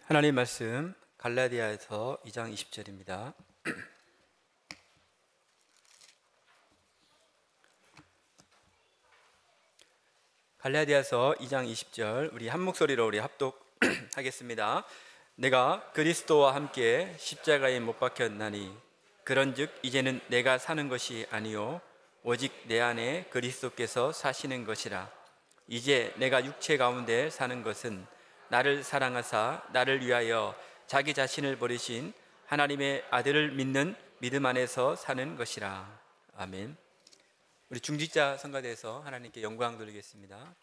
하나님 말씀 갈라디아에서 2장 20절입니다. 갈라디아서 2장 20절 우리 한 목소리로 우리 합독하겠습니다. 내가 그리스도와 함께 십자가에 못 박혔나니 그런즉 이제는 내가 사는 것이 아니요 오직 내 안에 그리스도께서 사시는 것이라. 이제 내가 육체 가운데 사는 것은 나를 사랑하사 나를 위하여 자기 자신을 버리신 하나님의 아들을 믿는 믿음 안에서 사는 것이라. 아멘. 우리 중직자 성가대에서 하나님께 영광 돌리겠습니다.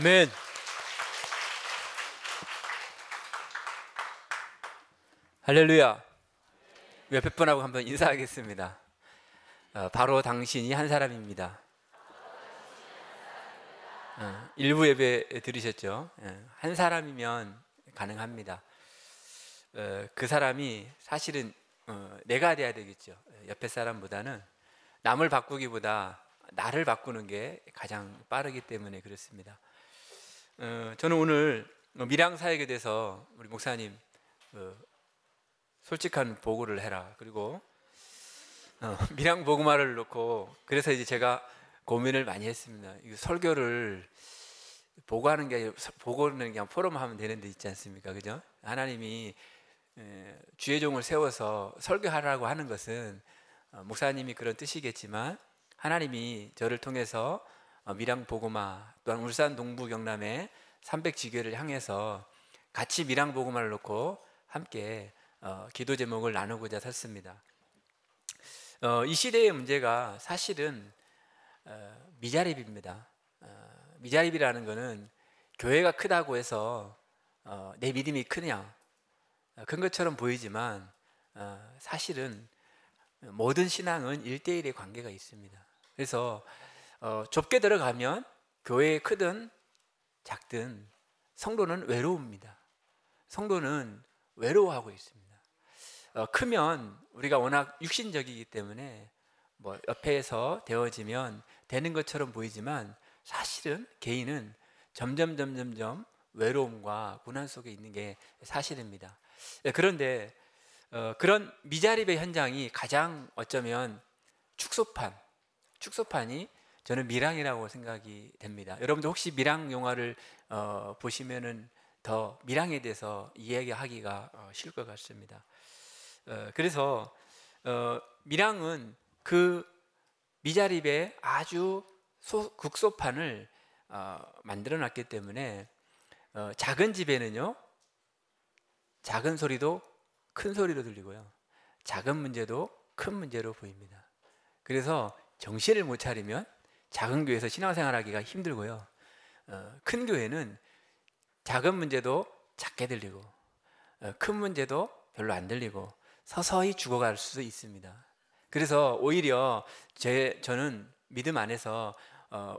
아멘. 할렐루야. 몇백 분하고 한번 인사하겠습니다. 바로 당신이 한 사람입니다. 일부 예배 들으셨죠? 한 사람이면 가능합니다. 그 사람이 사실은 내가 돼야 되겠죠. 옆에 사람보다는 남을 바꾸기보다 나를 바꾸는 게 가장 빠르기 때문에 그렇습니다. 저는 오늘 밀양 사역에 대해서 우리 목사님 솔직한 보고를 해라, 그리고 밀양 복음화를 놓고, 그래서 이제 제가 고민을 많이 했습니다. 이 설교를 보고하는 게 아니라, 보고는 그냥 포럼하면 되는데 있지 않습니까? 그죠? 하나님이 주의 종을 세워서 설교하라고 하는 것은 목사님이 그런 뜻이겠지만, 하나님이 저를 통해서 밀양 복음화, 또한 울산 동부 경남의 300지교를 향해서 같이 밀양 복음화를 놓고 함께 기도 제목을 나누고자 샀습니다. 이 시대의 문제가 사실은 미자립입니다. 미자립이라는 것은 교회가 크다고 해서 내 믿음이 크냐, 큰 것처럼 보이지만 사실은 모든 신앙은 1대1의 관계가 있습니다. 그래서 좁게 들어가면 교회에 크든 작든 성도는 외로웁니다. 성도는 외로워하고 있습니다. 크면 우리가 워낙 육신적이기 때문에 뭐 옆에서 되어지면 되는 것처럼 보이지만, 사실은 개인은 점점 외로움과 고난 속에 있는 게 사실입니다. 그런데 그런 미자립의 현장이 가장 어쩌면 축소판이 저는 밀양이라고 생각이 됩니다. 여러분들 혹시 밀양 영화를 보시면은 더 밀양에 대해서 이야기하기가 쉬울 것 같습니다. 그래서 밀양은 그 미자립의 아주 극소판을 만들어 놨기 때문에 작은 집에는요, 작은 소리도 큰 소리로 들리고요, 작은 문제도 큰 문제로 보입니다. 그래서 정신을 못 차리면 작은 교회에서 신앙생활하기가 힘들고요, 큰 교회는 작은 문제도 작게 들리고 큰 문제도 별로 안 들리고 서서히 죽어갈 수 있습니다. 그래서 오히려 저는 믿음 안에서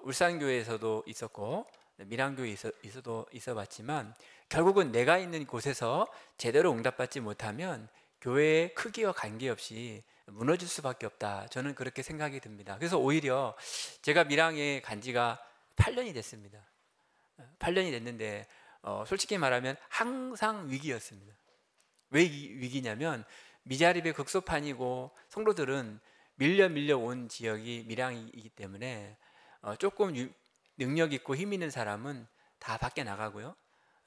울산교회에서도 있었고 밀양교회에 있어봤지만, 결국은 내가 있는 곳에서 제대로 응답받지 못하면 교회의 크기와 관계없이 무너질 수밖에 없다, 저는 그렇게 생각이 듭니다. 그래서 오히려 제가 밀양에 간 지가 8년이 됐습니다. 8년이 됐는데 솔직히 말하면 항상 위기였습니다. 왜 위기냐면, 미자립의 극소판이고 성도들은 밀려 온 지역이 밀양이기 때문에 조금 능력 있고 힘 있는 사람은 다 밖에 나가고요,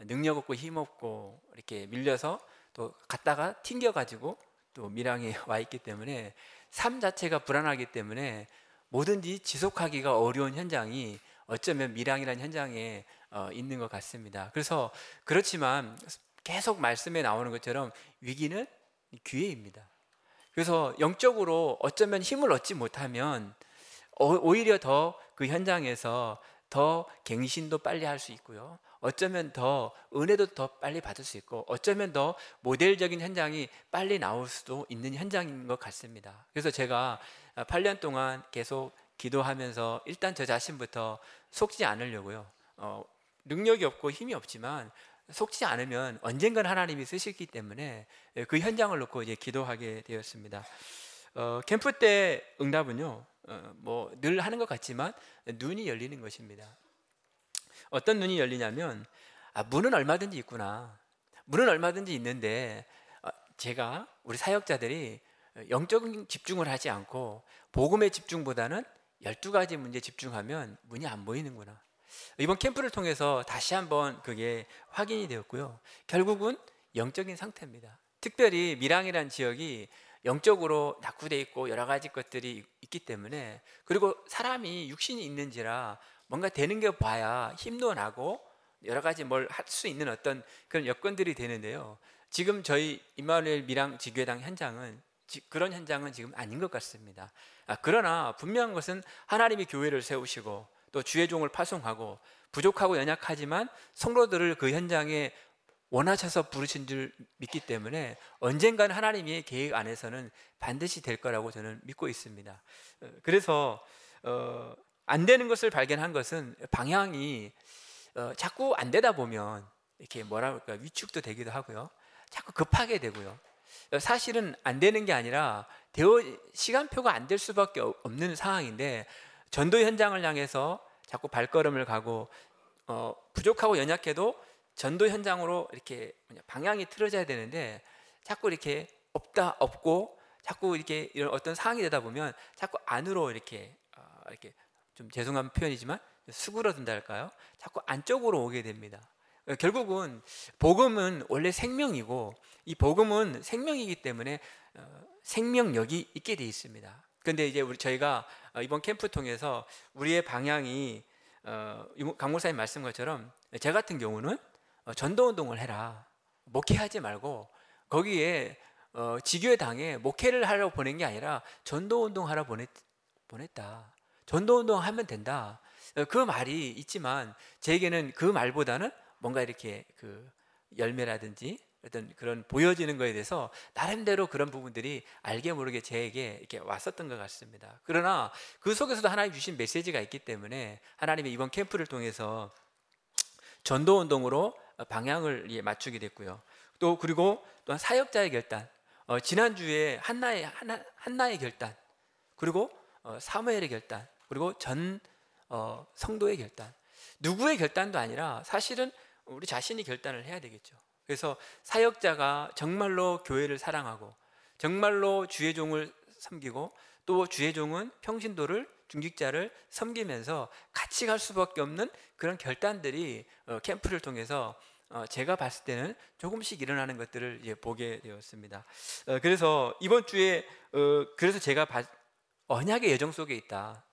능력 없고 힘 없고 이렇게 밀려서 또 갔다가 튕겨가지고 또 밀양에 와 있기 때문에 삶 자체가 불안하기 때문에 뭐든지 지속하기가 어려운 현장이 어쩌면 밀양이라는 현장에 있는 것 같습니다. 그래서 그렇지만 계속 말씀에 나오는 것처럼 위기는 기회입니다. 그래서 영적으로 어쩌면 힘을 얻지 못하면 오히려 더 그 현장에서 더 갱신도 빨리 할 수 있고요, 어쩌면 더 은혜도 더 빨리 받을 수 있고, 어쩌면 더 모델적인 현장이 빨리 나올 수도 있는 현장인 것 같습니다. 그래서 제가 8년 동안 계속 기도하면서 일단 저 자신부터 속지 않으려고요, 능력이 없고 힘이 없지만 속지 않으면 언젠간 하나님이 쓰시기 때문에 그 현장을 놓고 이제 기도하게 되었습니다. 캠프 때 응답은요, 뭐 늘 하는 것 같지만 눈이 열리는 것입니다. 어떤 눈이 열리냐면, 문은 얼마든지 있구나, 문은 얼마든지 있는데 제가 우리 사역자들이 영적인 집중을 하지 않고 복음의 집중보다는 12가지 문제에 집중하면 문이 안 보이는구나. 이번 캠프를 통해서 다시 한번 그게 확인이 되었고요, 결국은 영적인 상태입니다. 특별히 밀양이라는 지역이 영적으로 낙후되어 있고 여러 가지 것들이 있기 때문에, 그리고 사람이 육신이 있는지라 뭔가 되는 게 봐야 힘도 나고 여러 가지 뭘 할 수 있는 어떤 그런 여건들이 되는데요, 지금 저희 임마누엘 밀양 지교회당 현장은 그런 현장은 지금 아닌 것 같습니다. 그러나 분명한 것은 하나님이 교회를 세우시고 또 주의 종을 파송하고 부족하고 연약하지만 성도들을 그 현장에 원하셔서 부르신 줄 믿기 때문에 언젠가는 하나님의 계획 안에서는 반드시 될 거라고 저는 믿고 있습니다. 그래서 안 되는 것을 발견한 것은 방향이 자꾸 안 되다 보면 이렇게 뭐라 그럴까, 위축도 되기도 하고요, 자꾸 급하게 되고요. 사실은 안 되는 게 아니라 시간표가 안 될 수밖에 없는 상황인데, 전도 현장을 향해서 자꾸 발걸음을 가고 부족하고 연약해도 전도 현장으로 이렇게 방향이 틀어져야 되는데, 자꾸 이렇게 없고 자꾸 이렇게 이런 어떤 상황이 되다 보면 자꾸 안으로 이렇게 좀 죄송한 표현이지만 수그러든다 할까요? 자꾸 안쪽으로 오게 됩니다. 결국은 복음은 원래 생명이고, 이 복음은 생명이기 때문에 생명력이 있게 돼 있습니다. 그런데 이제 저희가 이번 캠프 통해서 우리의 방향이 강 목사님 말씀 것처럼, 제 같은 경우는 전도 운동을 해라, 목회하지 말고 거기에 지교회당에 목회를 하려고 보낸 게 아니라 전도 운동하러 보냈다. 전도 운동하면 된다. 그 말이 있지만 제게는 그 말보다는 뭔가 이렇게 그 열매라든지 어떤 그런 보여지는 거에 대해서 나름대로 그런 부분들이 알게 모르게 제게 이렇게 왔었던 것 같습니다. 그러나 그 속에서도 하나님 주신 메시지가 있기 때문에 하나님의 이번 캠프를 통해서 전도 운동으로 방향을 맞추게 됐고요. 그리고 또한 사역자의 결단, 지난주에 한나의 결단, 그리고 사무엘의 결단, 그리고 전 성도의 결단, 누구의 결단도 아니라 사실은 우리 자신이 결단을 해야 되겠죠. 그래서 사역자가 정말로 교회를 사랑하고 정말로 주의 종을 섬기고, 또 주의 종은 평신도를, 중직자를 섬기면서 같이 갈 수밖에 없는 그런 결단들이 캠프를 통해서 제가 봤을 때는 조금씩 일어나는 것들을 보게 되었습니다. 그래서 이번 주에 그래서 제가 언약의 여정 속에 있다.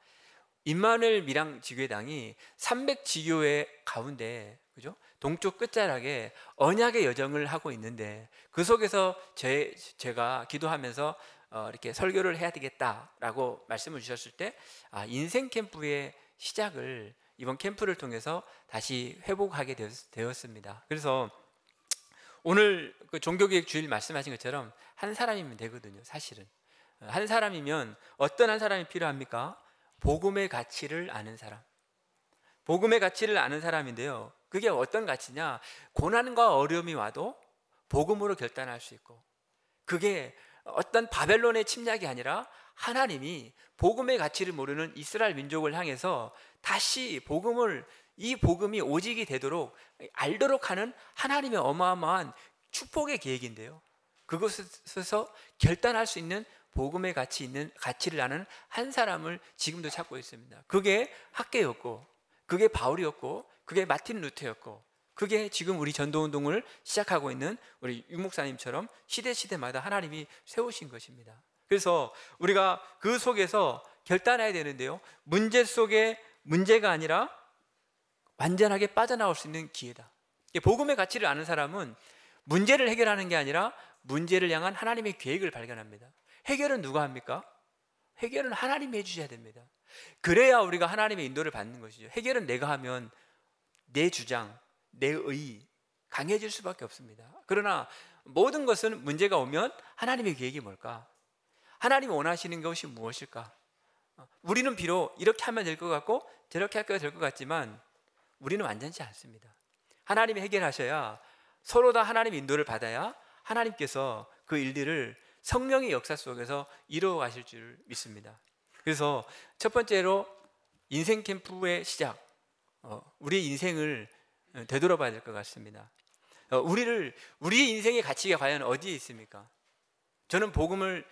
임마누엘 밀양 지교회당이 300지교회 가운데, 그죠? 동쪽 끝자락에 언약의 여정을 하고 있는데, 그 속에서 제가 기도하면서 이렇게 설교를 해야 되겠다라고 말씀을 주셨을 때, 인생 캠프의 시작을 이번 캠프를 통해서 다시 회복하게 되었습니다. 그래서 오늘 그 종교개혁 주일 말씀하신 것처럼 한 사람이면 되거든요. 사실은 한 사람이면 어떤 한 사람이 필요합니까? 복음의 가치를 아는 사람. 복음의 가치를 아는 사람인데요, 그게 어떤 가치냐? 고난과 어려움이 와도 복음으로 결단할 수 있고, 그게 어떤 바벨론의 침략이 아니라 하나님이 복음의 가치를 모르는 이스라엘 민족을 향해서 다시 이 복음이 오직이 되도록 알도록 하는 하나님의 어마어마한 축복의 계획인데요, 그것에서 결단할 수 있는 복음의 가치를 아는 한 사람을 지금도 찾고 있습니다. 그게 학개였고, 그게 바울이었고, 그게 마틴 루터였고, 그게 지금 우리 전도운동을 시작하고 있는 우리 유 목사님처럼 시대마다 하나님이 세우신 것입니다. 그래서 우리가 그 속에서 결단해야 되는데요, 문제 속에 문제가 아니라 완전하게 빠져나올 수 있는 기회다. 복음의 가치를 아는 사람은 문제를 해결하는 게 아니라 문제를 향한 하나님의 계획을 발견합니다. 해결은 누가 합니까? 해결은 하나님이 해주셔야 됩니다. 그래야 우리가 하나님의 인도를 받는 것이죠. 해결은 내가 하면 내 주장, 내 의 강해질 수밖에 없습니다. 그러나 모든 것은 문제가 오면 하나님의 계획이 뭘까? 하나님이 원하시는 것이 무엇일까? 우리는 비록 이렇게 하면 될 것 같고 저렇게 할 것 될 것 같지만 우리는 완전치 않습니다. 하나님이 해결하셔야, 서로 다 하나님의 인도를 받아야 하나님께서 그 일들을 성령의 역사 속에서 이루어 가실 줄 믿습니다. 그래서 첫 번째로 인생 캠프의 시작, 우리의 인생을 되돌아봐야 될 것 같습니다. 우리의 인생의 가치가 과연 어디에 있습니까? 저는 복음을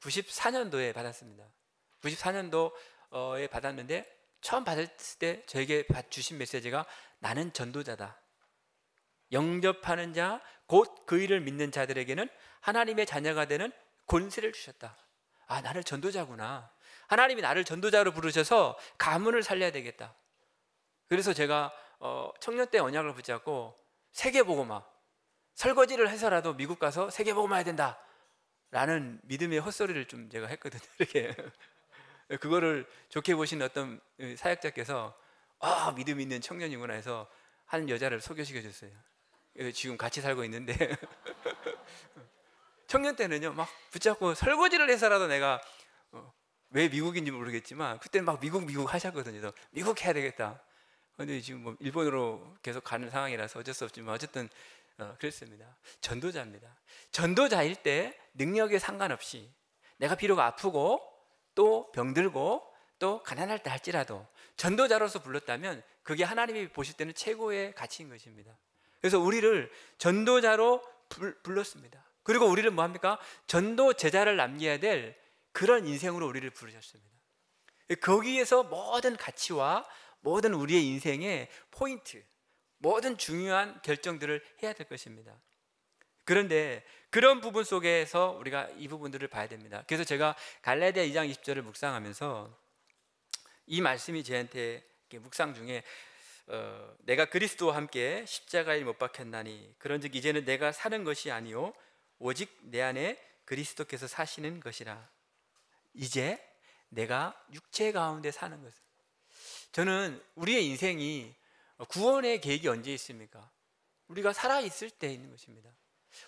94년도에 받았습니다. 94년도에 받았는데, 처음 받을 때 저에게 주신 메시지가 나는 전도자다. 영접하는 자, 곧 그 일을 믿는 자들에게는 하나님의 자녀가 되는 권세를 주셨다. 나는 전도자구나. 하나님이 나를 전도자로 부르셔서 가문을 살려야 되겠다. 그래서 제가 청년 때 언약을 붙잡고 세계복음화, 설거지를 해서라도 미국 가서 세계복음화 해야 된다 라는 믿음의 헛소리를 좀 제가 했거든요. 이렇게 그거를 좋게 보신 어떤 사역자께서 믿음 있는 청년이구나 해서 한 여자를 소개시켜 줬어요. 지금 같이 살고 있는데 청년 때는요 막 붙잡고 설거지를 해서라도 내가 왜 미국인지 모르겠지만 그때는 막 미국 하셨거든요. 그래서 미국 해야 되겠다. 근데 지금 뭐 일본으로 계속 가는 상황이라서 어쩔 수 없지만 어쨌든 그랬습니다. 전도자입니다. 전도자일 때 능력에 상관없이 내가 비록 아프고 또 병들고 또 가난할 때 할지라도 전도자로서 불렀다면 그게 하나님이 보실 때는 최고의 가치인 것입니다. 그래서 우리를 전도자로 불렀습니다. 그리고 우리를 뭐합니까? 전도 제자를 남겨야 될 그런 인생으로 우리를 부르셨습니다. 거기에서 모든 가치와 모든 우리의 인생의 포인트, 모든 중요한 결정들을 해야 될 것입니다. 그런데 그런 부분 속에서 우리가 이 부분들을 봐야 됩니다. 그래서 제가 갈라디아 2장 20절을 묵상하면서 이 말씀이 저한테 묵상 중에 내가 그리스도와 함께 십자가에 못 박혔나니 그런즉 이제는 내가 사는 것이 아니요 오직 내 안에 그리스도께서 사시는 것이라. 이제 내가 육체 가운데 사는 것은, 저는 우리의 인생이 구원의 계획이 언제 있습니까? 우리가 살아있을 때 있는 것입니다.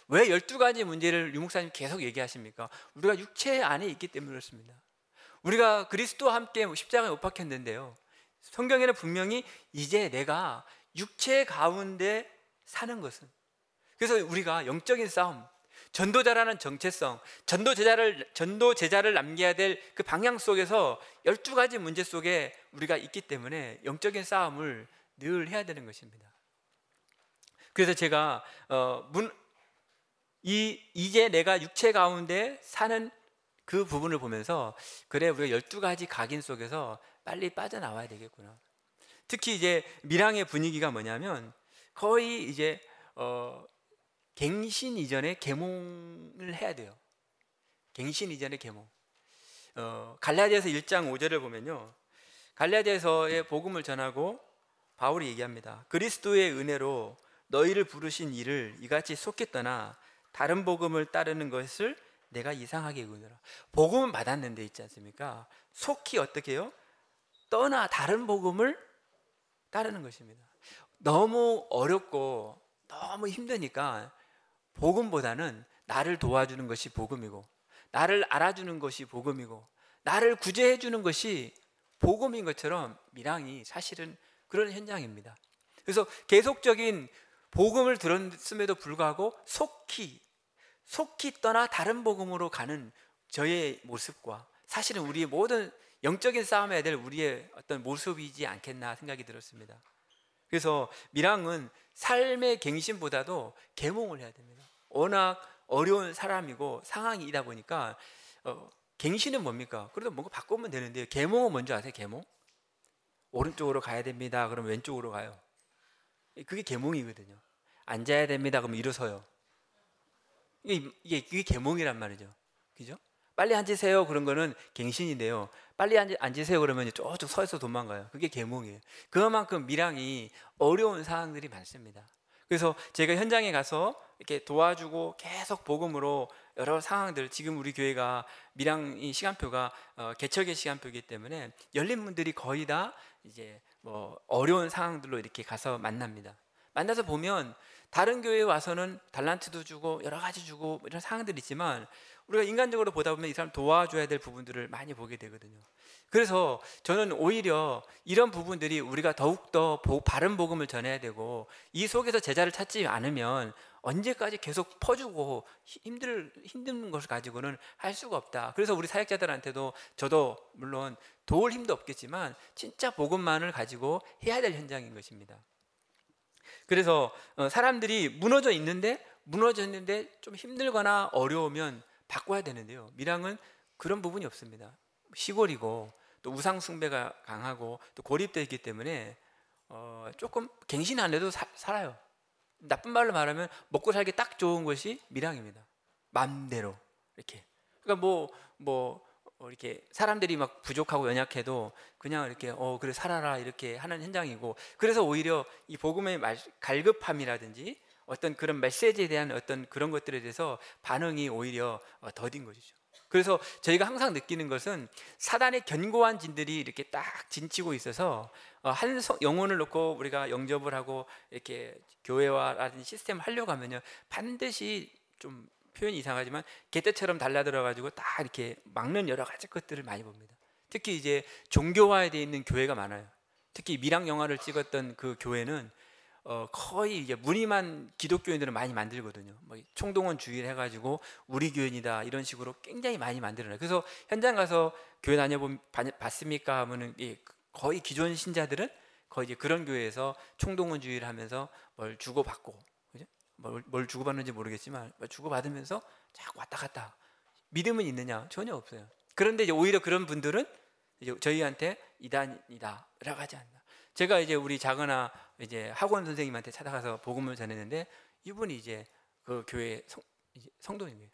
왜 12가지 문제를 유 목사님 계속 얘기하십니까? 우리가 육체 안에 있기 때문에 그렇습니다. 우리가 그리스도와 함께 십자가에 못 박혔는데요, 성경에는 분명히 이제 내가 육체 가운데 사는 것은, 그래서 우리가 영적인 싸움, 전도자라는 정체성, 전도 제자를 남겨야 될 그 방향 속에서 12가지 문제 속에 우리가 있기 때문에 영적인 싸움을 늘 해야 되는 것입니다. 그래서 제가 이제 내가 육체 가운데 사는 그 부분을 보면서 그래, 우리가 12가지 각인 속에서 빨리 빠져나와야 되겠구나. 특히 이제 밀양의 분위기가 뭐냐면 거의 이제 갱신 이전에 계몽을 해야 돼요. 갱신 이전에 계몽. 갈라디아서 1장 5절을 보면요, 갈라디아서의 복음을 전하고 바울이 얘기합니다. 그리스도의 은혜로 너희를 부르신 이를 이같이 속히 떠나 다른 복음을 따르는 것을 내가 이상하게 여기노라. 복음은 받았는데 있지 않습니까? 속히 어떻게 해요? 떠나 다른 복음을 따르는 것입니다. 너무 어렵고 너무 힘드니까 복음보다는 나를 도와주는 것이 복음이고, 나를 알아주는 것이 복음이고, 나를 구제해 주는 것이 복음인 것처럼 밀양이 사실은 그런 현장입니다. 그래서 계속적인 복음을 들었음에도 불구하고 속히 떠나 다른 복음으로 가는 저의 모습과 사실은 우리의 모든 영적인 싸움해야 될 우리의 어떤 모습이지 않겠나 생각이 들었습니다. 그래서 밀양은 삶의 갱신보다도 계몽을 해야 됩니다. 워낙 어려운 사람이고 상황이다 보니까 갱신은 뭡니까? 그래도 뭔가 바꾸면 되는데 계몽은 뭔지 아세요? 계몽? 오른쪽으로 가야 됩니다. 그럼 왼쪽으로 가요. 그게 계몽이거든요. 앉아야 됩니다. 그럼 일어서요. 이게 계몽이란 말이죠. 그죠? 빨리 앉으세요. 그런 거는 갱신인데요, 빨리 앉으세요 그러면 쭉쭉 서서 도망가요. 그게 계몽이에요. 그만큼 밀양이 어려운 상황들이 많습니다. 그래서 제가 현장에 가서 이렇게 도와주고 계속 복음으로 여러 상황들, 지금 우리 교회가 밀양이 시간표가 개척의 시간표이기 때문에 열린 분들이 거의 다 이제 뭐 어려운 상황들로 이렇게 가서 만납니다. 만나서 보면 다른 교회에 와서는 달란트도 주고 여러 가지 주고 이런 상황들이 있지만 우리가 인간적으로 보다 보면 이 사람 도와줘야 될 부분들을 많이 보게 되거든요. 그래서 저는 오히려 이런 부분들이 우리가 더욱더 바른 복음을 전해야 되고, 이 속에서 제자를 찾지 않으면 언제까지 계속 퍼주고 힘든 것을 가지고는 할 수가 없다. 그래서 우리 사역자들한테도 저도 물론 도울 힘도 없겠지만 진짜 복음만을 가지고 해야 될 현장인 것입니다. 그래서 사람들이 무너졌는데 좀 힘들거나 어려우면 바꿔야 되는데요, 밀양은 그런 부분이 없습니다. 시골이고 또 우상 숭배가 강하고 또 고립되어 있기 때문에 조금 갱신 안 해도 살아요. 나쁜 말로 말하면 먹고 살기 딱 좋은 것이 밀양입니다. 맘대로 이렇게. 그러니까 이렇게 사람들이 막 부족하고 연약해도 그냥 이렇게 그래 살아라 이렇게 하는 현장이고, 그래서 오히려 이 복음의 갈급함이라든지 어떤 그런 메시지에 대한 어떤 그런 것들에 대해서 반응이 오히려 더딘 것이죠. 그래서 저희가 항상 느끼는 것은 사단의 견고한 진들이 이렇게 딱 진치고 있어서 한 영혼을 놓고 우리가 영접을 하고 이렇게 교회와라든지 시스템을 하려고 하면요, 반드시 좀 표현이 이상하지만 개떼처럼 달라들어 가지고 딱 이렇게 막는 여러 가지 것들을 많이 봅니다. 특히 이제 종교화에 되어 있는 교회가 많아요. 특히 미랑 영화를 찍었던 그 교회는 거의 이제 무늬만 기독교인들은 많이 만들거든요. 뭐 총동원 주의를 해가지고 우리 교인이다 이런 식으로 굉장히 많이 만들어요. 그래서 현장 가서 교회 다녀보면 봤습니까 하면은 거의 기존 신자들은 거의 이제 그런 교회에서 총동원 주의를 하면서 뭘 주고받고, 그죠? 뭘 주고받는지 모르겠지만 뭘 주고받으면서 자꾸 왔다 갔다. 믿음은 있느냐? 전혀 없어요. 그런데 이제 오히려 그런 분들은 이제 저희한테 이단이다라고 하지 않나. 제가 이제 우리 작은아 이제 학원 선생님한테 찾아가서 복음을 전했는데 이분이 이제 그 교회 성도님이에요.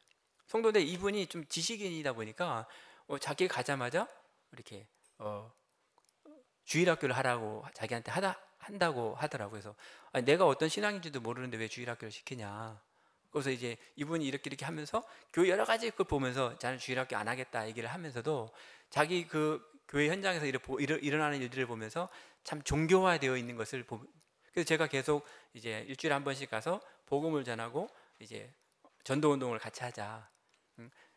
성도인데 이분이 좀 지식인이다 보니까 자기 가자마자 이렇게 주일학교를 하라고 자기한테 한다고 하더라고요. 그래서 아니, 내가 어떤 신앙인지도 모르는데 왜 주일학교를 시키냐. 그래서 이제 이분이 이렇게 하면서 교회 여러 가지 걸 보면서 자는 주일학교 안 하겠다 얘기를 하면서도 자기 그 교회 현장에서 일어나는 일들을 보면서 참 종교화되어 있는 것을 보고, 그래서 제가 계속 이제 일주일에 한 번씩 가서 복음을 전하고 이제 전도 운동을 같이 하자.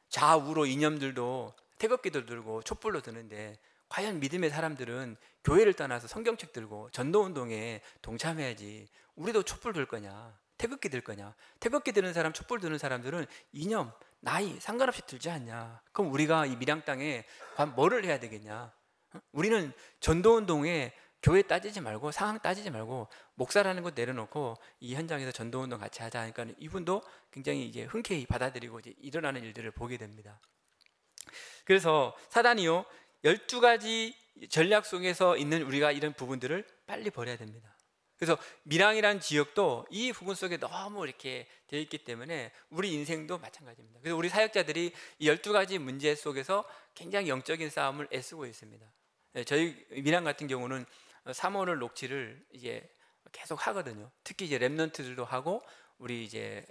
좌우로 이념들도 태극기도 들고 촛불로 드는데 과연 믿음의 사람들은 교회를 떠나서 성경책 들고 전도 운동에 동참해야지. 우리도 촛불 들 거냐? 태극기 들 거냐? 태극기 드는 사람, 촛불 드는 사람들은 이념, 나이 상관없이 들지 않냐? 그럼 우리가 이 밀양 땅에 뭐를 해야 되겠냐? 우리는 전도운동에 교회 따지지 말고 상황 따지지 말고 목사라는 것 내려놓고 이 현장에서 전도운동 같이 하자 하니까 이분도 굉장히 이제 흔쾌히 받아들이고 이제 일어나는 일들을 보게 됩니다. 그래서 사단이요, 12가지 전략 속에서 있는 우리가 이런 부분들을 빨리 버려야 됩니다. 그래서 밀양이라는 지역도 이 부분 속에 너무 이렇게 되어 있기 때문에 우리 인생도 마찬가지입니다. 그래서 우리 사역자들이 이 12가지 문제 속에서 굉장히 영적인 싸움을 애쓰고 있습니다. 저희 밀양 같은 경우는 사모를 녹취를 이제 계속 하거든요. 특히 이제 랩런트들도 하고 우리 이제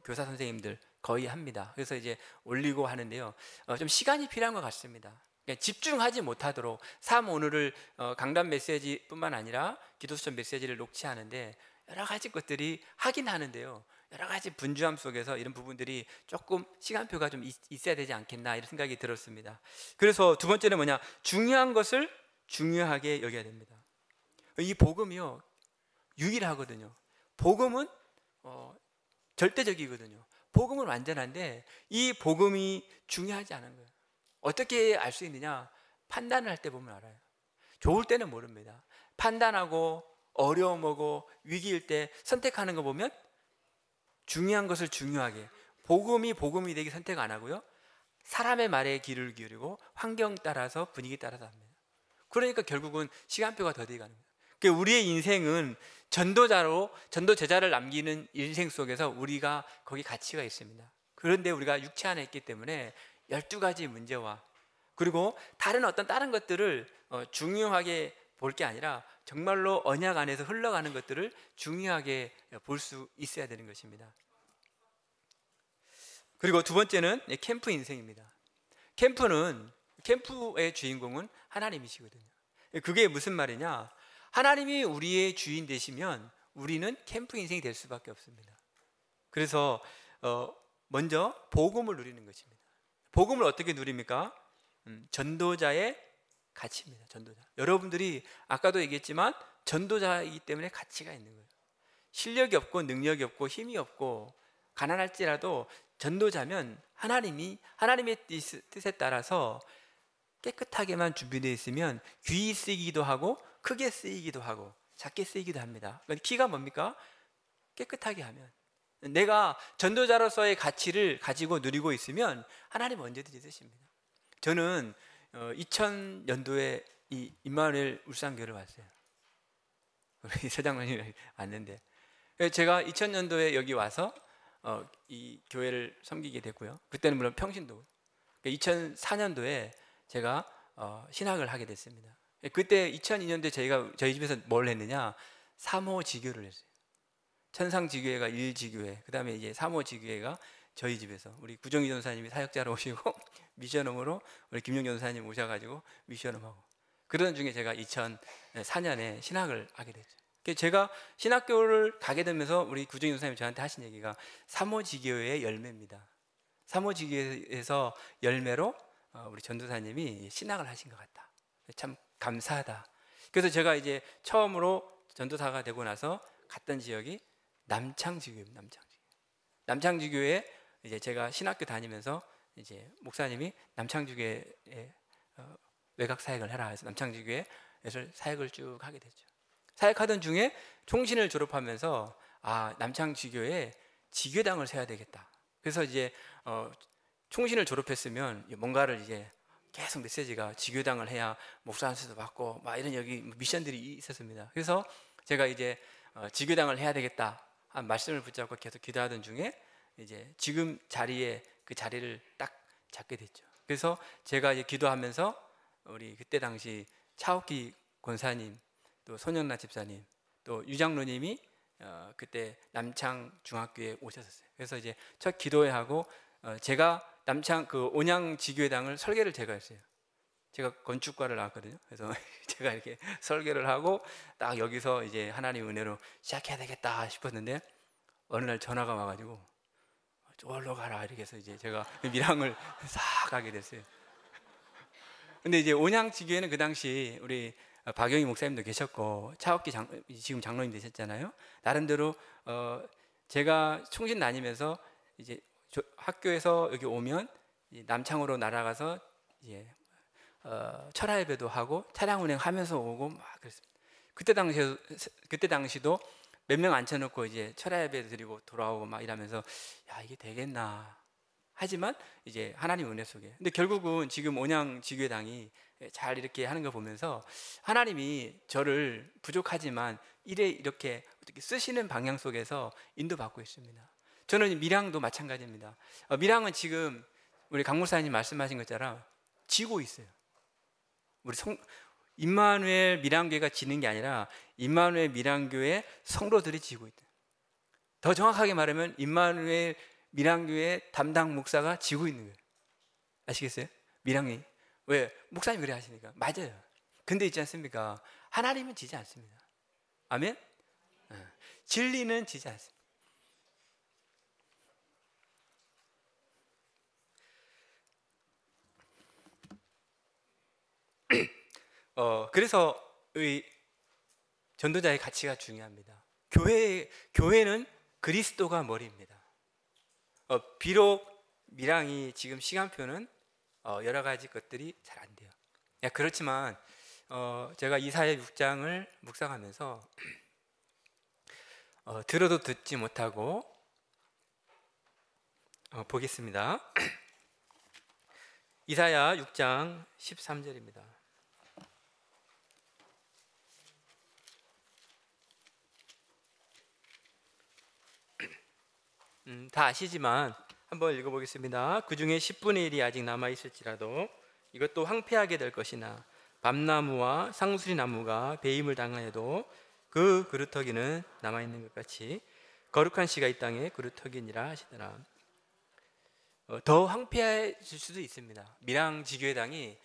교사 선생님들 거의 합니다. 그래서 이제 올리고 하는데요. 좀 시간이 필요한 것 같습니다. 집중하지 못하도록 오늘을 강단 메시지뿐만 아니라 기도수첩 메시지를 녹취하는데 여러 가지 것들이 하긴 하는데요, 여러 가지 분주함 속에서 이런 부분들이 조금 시간표가 좀 있어야 되지 않겠나 이런 생각이 들었습니다. 그래서 두 번째는 뭐냐, 중요한 것을 중요하게 여겨야 됩니다. 이 복음이요 유일하거든요. 복음은 절대적이거든요. 복음은 완전한데 이 복음이 중요하지 않은 거예요. 어떻게 알 수 있느냐? 판단을 할 때 보면 알아요. 좋을 때는 모릅니다. 판단하고 어려움하고 위기일 때 선택하는 거 보면 중요한 것을 중요하게, 복음이 되기 선택 안 하고요, 사람의 말에 귀를 기울이고 환경 따라서 분위기 따라서 합니다. 그러니까 결국은 시간표가 더디게 가는 거예요. 그러니까 우리의 인생은 전도 제자를 남기는 인생 속에서 우리가 거기 가치가 있습니다. 그런데 우리가 육체 안에 있기 때문에 12가지 문제와 그리고 다른 것들을 중요하게 볼 게 아니라 정말로 언약 안에서 흘러가는 것들을 중요하게 볼 수 있어야 되는 것입니다. 그리고 두 번째는 캠프 인생입니다. 캠프의 주인공은 하나님이시거든요. 그게 무슨 말이냐? 하나님이 우리의 주인 되시면 우리는 캠프 인생이 될 수밖에 없습니다. 그래서 먼저 복음을 누리는 것입니다. 복음을 어떻게 누립니까? 전도자의 가치입니다. 전도자. 여러분들이 아까도 얘기했지만 전도자이기 때문에 가치가 있는 거예요. 실력이 없고 능력이 없고 힘이 없고 가난할지라도 전도자면 하나님의 뜻에 따라서 깨끗하게만 준비되어 있으면 귀히 쓰이기도 하고 크게 쓰이기도 하고 작게 쓰이기도 합니다. 키가 뭡니까? 깨끗하게 하면, 내가 전도자로서의 가치를 가지고 누리고 있으면 하나님 언제든지 쓰십니다. 저는 2000년도에 이 임마누엘 울산교회를 왔어요. 우리 서장님이 왔는데 제가 2000년도에 여기 와서 이 교회를 섬기게 됐고요. 그때는 물론 평신도. 2004년도에 제가 신학을 하게 됐습니다. 그때 2002년도에 저희 집에서 뭘 했느냐, 3호 지교를 했어요. 천상지교회가 1지교회, 그 다음에 이제 3호 지교회가 저희 집에서 우리 구정희 전사님이 사역자로 오시고 미션홈으로 우리 김용현 전사님 오셔가지고 미션홈하고 그러던 중에 제가 2004년에 신학을 하게 됐죠. 제가 신학교를 가게 되면서 우리 구정희 전사님이 저한테 하신 얘기가 사모지교의 열매입니다. 사모지교에서 열매로 우리 전도사님이 신학을 하신 것 같다. 참 감사하다. 그래서 제가 이제 처음으로 전도사가 되고 나서 갔던 지역이 남창지교입니다. 남창지교에 이제 제가 신학교 다니면서 이제 목사님이 남창지교에 외곽 사역을 해라 해서 남창지교에 사역을 쭉 하게 됐죠. 사역하던 중에 총신을 졸업하면서 남창지교에 지교당을 세워야 되겠다. 그래서 이제 총신을 졸업했으면 뭔가를 이제 계속 메시지가 지교당을 해야 목사 안수도 받고 막 이런 여기 미션들이 있었습니다. 그래서 제가 이제 지교당을 해야 되겠다 한 말씀을 붙잡고 계속 기도하던 중에 이제 지금 자리에 그 자리를 딱 잡게 됐죠. 그래서 제가 이제 기도하면서 우리 그때 당시 차옥기 권사님 또 손영란 집사님 또 유장로님이 그때 남창 중학교에 오셨었어요. 그래서 이제 첫 기도회 하고 제가 남창 그 온양 지교회당을 설계를 제가 했어요. 제가 건축과를 나왔거든요. 그래서 제가 이렇게 설계를 하고 딱 여기서 이제 하나님 은혜로 시작해야 되겠다 싶었는데 어느 날 전화가 와가지고 저기로 가라 이렇게 해서 이제 제가 밀양을 싹 가게 됐어요. 근데 이제 온양 지교회는 그 당시 우리 박영희 목사님도 계셨고 차옥기 지금 장로님 되셨잖아요. 나름대로 제가 총신 다니면서 이제 학교에서 여기 오면 남창으로 날아가서 이제 철야 예배도 하고 차량 운행하면서 오고 막 그랬습니다. 그때 당시도 몇 명 앉혀놓고 이제 철야 예배 드리고 돌아오고 막 이러면서 야 이게 되겠나 하지만 이제 하나님 은혜 속에 근데 결국은 지금 온양 지교회당이 잘 이렇게 하는 거 보면서 하나님이 저를 부족하지만 이렇게 어떻게 쓰시는 방향 속에서 인도받고 있습니다. 저는 밀양도 마찬가지입니다. 밀양은 지금 우리 강 목사님 말씀하신 것처럼 지고 있어요. 우리 임마누엘 밀양교회가 지는 게 아니라 임마누엘 밀양교회 성도들이 지고 있다. 더 정확하게 말하면 임마누엘 밀양교회 담당 목사가 지고 있는 거예요. 아시겠어요? 밀양이 왜? 목사님 그래 하시니까 맞아요. 근데 있지 않습니까? 하나님은 지지 않습니다. 아멘? 진리는 지지 않습니다. 그래서 이 전도자의 가치가 중요합니다. 교회는 그리스도가 머리입니다. 비록 밀양이 지금 시간표는 여러 가지 것들이 잘 안 돼요. 그렇지만 제가 이사야 6장을 묵상하면서 들어도 듣지 못하고 보겠습니다. 이사야 6장 13절입니다. 다 아시지만 한번 읽어보겠습니다. 그 중에 10분의 1이 아직 남아있을지라도 이것도 황폐하게 될 것이나 밤나무와 상수리 나무가 배임을 당하여도 그 그루터기는 남아있는 것 같이 거룩한 씨가 이 땅에 그루터기니라 하시더라. 더 황폐해질 수도 있습니다. 밀양 지교회당이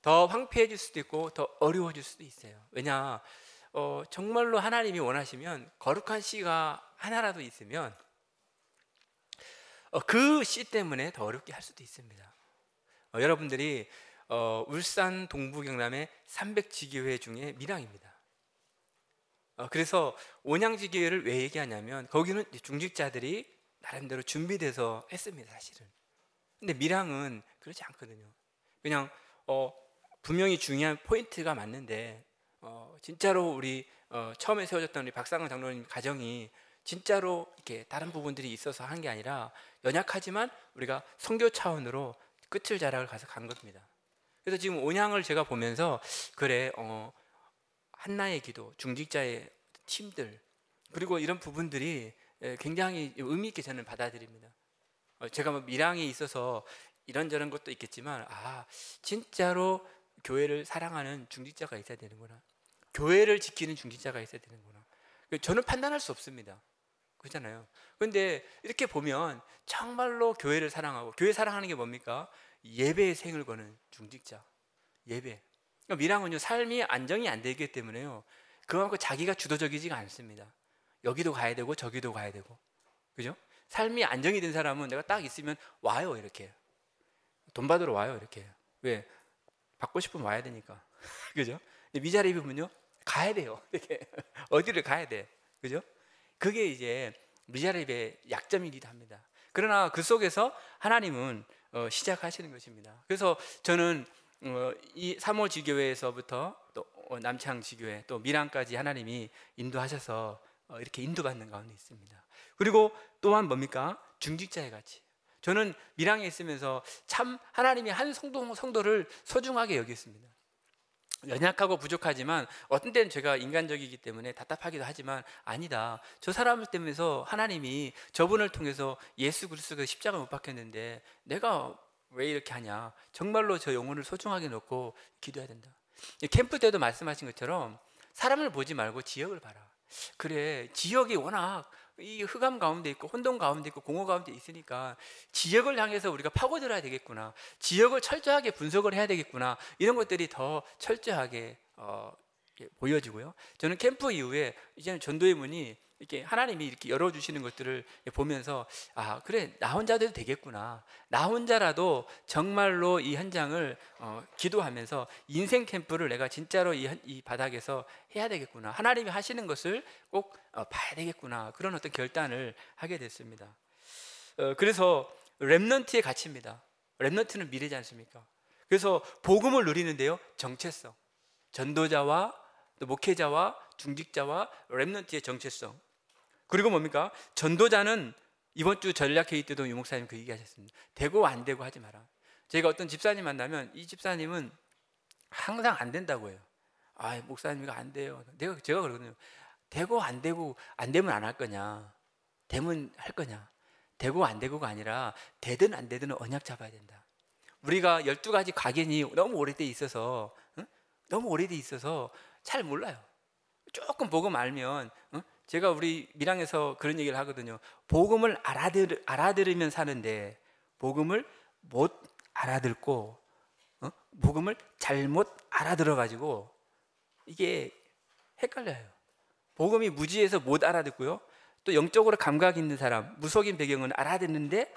더 황폐해질 수도 있고 더 어려워질 수도 있어요. 왜냐 정말로 하나님이 원하시면 거룩한 씨가 하나라도 있으면 그 씨 때문에 더 어렵게 할 수도 있습니다. 여러분들이 울산 동부 경남의 300지교회 중에 밀양입니다. 그래서 온양지교회를 왜 얘기하냐면 거기는 중직자들이 나름대로 준비돼서 했습니다, 사실은. 근데 밀양은 그렇지 않거든요. 그냥 분명히 중요한 포인트가 맞는데 진짜로 우리 처음에 세워졌던 우리 박상근 장로님 가정이 진짜로 이렇게 다른 부분들이 있어서 한 게 아니라 연약하지만 우리가 선교 차원으로 끝을 자락을 가서 간 겁니다. 그래서 지금 온양을 제가 보면서 그래 한나의 기도, 중직자의 팀들 그리고 이런 부분들이 굉장히 의미 있게 저는 받아들입니다. 제가 뭐 밀양에 있어서 이런저런 것도 있겠지만 진짜로 교회를 사랑하는 중직자가 있어야 되는구나. 교회를 지키는 중직자가 있어야 되는구나. 저는 판단할 수 없습니다. 그렇잖아요. 그런데 이렇게 보면 정말로 교회를 사랑하고 교회 사랑하는 게 뭡니까? 예배의 생을 거는 중직자. 예배. 그러니까 밀양은요, 삶이 안정이 안 되기 때문에요, 그만큼 자기가 주도적이지가 않습니다. 여기도 가야 되고 저기도 가야 되고, 그죠? 삶이 안정이 된 사람은 내가 딱 있으면 와요, 이렇게. 돈 받으러 와요, 이렇게. 왜? 받고 싶으면 와야 되니까. 그죠? 미자립이면요, 가야 돼요. 이렇게. 어디를 가야 돼. 그죠? 그게 이제 미자립의 약점이기도 합니다. 그러나 그 속에서 하나님은 시작하시는 것입니다. 그래서 저는 이 3호 지교회에서부터 또 남창 지교회, 또 밀양까지 하나님이 인도하셔서 이렇게 인도받는 가운데 있습니다. 그리고 또한 뭡니까? 중직자의 가치. 저는 밀양에 있으면서 참 하나님이 한 성도를 소중하게 여겼습니다. 연약하고 부족하지만 어떤 때는 제가 인간적이기 때문에 답답하기도 하지만, 아니다, 저 사람을 때문에서 하나님이 저분을 통해서 예수 그리스도가 십자가 못 박혔는데 내가 왜 이렇게 하냐, 정말로 저 영혼을 소중하게 놓고 기도해야 된다. 캠프 때도 말씀하신 것처럼 사람을 보지 말고 지역을 봐라. 그래, 지역이 워낙 이 흑암 가운데 있고 혼돈 가운데 있고 공허 가운데 있으니까 지역을 향해서 우리가 파고들어야 되겠구나, 지역을 철저하게 분석을 해야 되겠구나, 이런 것들이 더 철저하게 보여지고요. 저는 캠프 이후에 이제는 전도의 문이 이렇게 하나님이 이렇게 열어주시는 것들을 보면서, 아, 그래, 나 혼자도 되겠구나, 나 혼자라도 정말로 이 현장을 기도하면서 인생 캠프를 내가 진짜로 이 바닥에서 해야 되겠구나, 하나님이 하시는 것을 꼭 봐야 되겠구나, 그런 어떤 결단을 하게 됐습니다. 그래서 렘넌트의 가치입니다. 렘넌트는 미래지 않습니까? 그래서 복음을 누리는데요, 정체성, 전도자와 또 목회자와 중직자와 렘넌트의 정체성. 그리고 뭡니까? 전도자는 이번 주 전략회의 때도 유 목사님 그 얘기하셨습니다. 되고 안 되고 하지 마라. 제가 어떤 집사님 만나면 이 집사님은 항상 안 된다고 해요. 아, 목사님 이거 안 돼요. 제가 그러거든요. 되고 안 되고, 안 되면 안 할 거냐, 되면 할 거냐. 되고 안 되고가 아니라 되든 안 되든 언약 잡아야 된다. 우리가 12가지 각인이 너무 오래돼 있어서, 너무 오래돼 있어서 잘 몰라요. 조금 복음 알면, 제가 우리 밀양에서 그런 얘기를 하거든요. 복음을 알아들으면 사는데 복음을 못 알아듣고 복음을 잘못 알아들어가지고 이게 헷갈려요. 복음이 무지해서 못 알아듣고요, 또 영적으로 감각 있는 사람, 무속인 배경은 알아듣는데